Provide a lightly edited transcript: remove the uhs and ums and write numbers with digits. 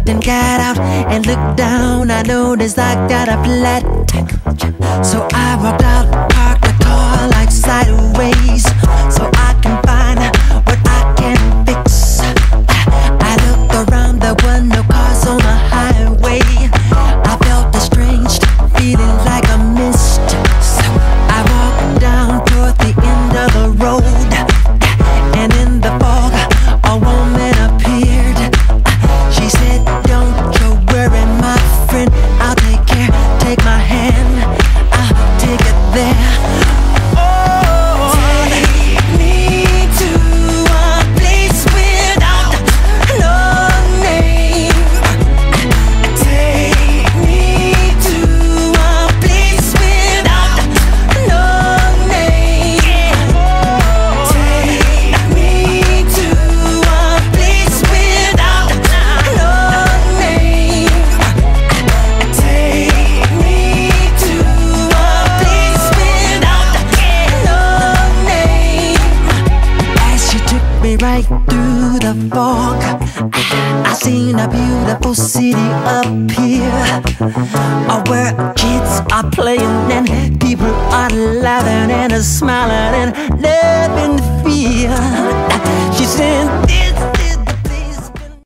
then got out and looked down. I noticed I got a flat. So I walked out, parked the car like sideways, so I can find what I can fix. I looked around, there were no cars on the highway. I felt a strange feeling like a mist. So I walked down toward the end of the road, and in the fog a woman appeared. She said, "Don't you worry, my friend, I'll take care. Take my hand, I'll take it there." Oh, take me to a place without no name. Take me to a place without no name. Take me to a place without no name. Take me to a place without no name. As she took me right through the fog, I seen a beautiful city up here, where kids are playing and people are laughing and smiling and loving fear. She said,